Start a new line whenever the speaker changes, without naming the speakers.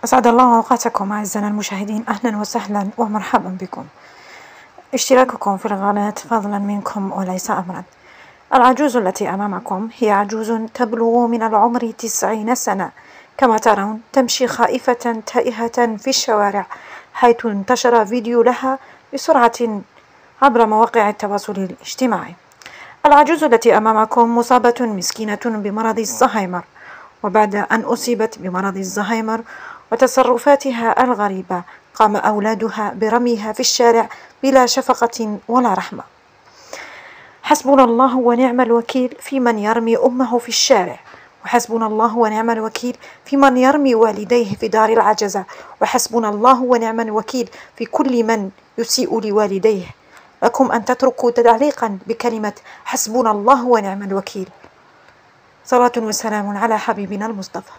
أسعد الله أوقاتكم أعزائنا المشاهدين، أهلا وسهلا ومرحبا بكم. اشتراككم في القناة فضلا منكم وليس أمرا. العجوز التي أمامكم هي عجوز تبلغ من العمر 90 سنة، كما ترون تمشي خائفة تائهة في الشوارع، حيث انتشر فيديو لها بسرعة عبر مواقع التواصل الاجتماعي. العجوز التي أمامكم مصابة مسكينة بمرض الزهايمر، وبعد أن أصيبت بمرض الزهايمر وتصرفاتها الغريبة قام أولادها برميها في الشارع بلا شفقة ولا رحمة. حسبنا الله ونعم الوكيل في من يرمي أمه في الشارع، وحسبنا الله ونعم الوكيل في من يرمي والديه في دار العجزة، وحسبنا الله ونعم الوكيل في كل من يسيء لوالديه. لكم أن تتركوا تعليقا بكلمة حسبنا الله ونعم الوكيل. صلاة وسلام على حبيبنا المصطفى.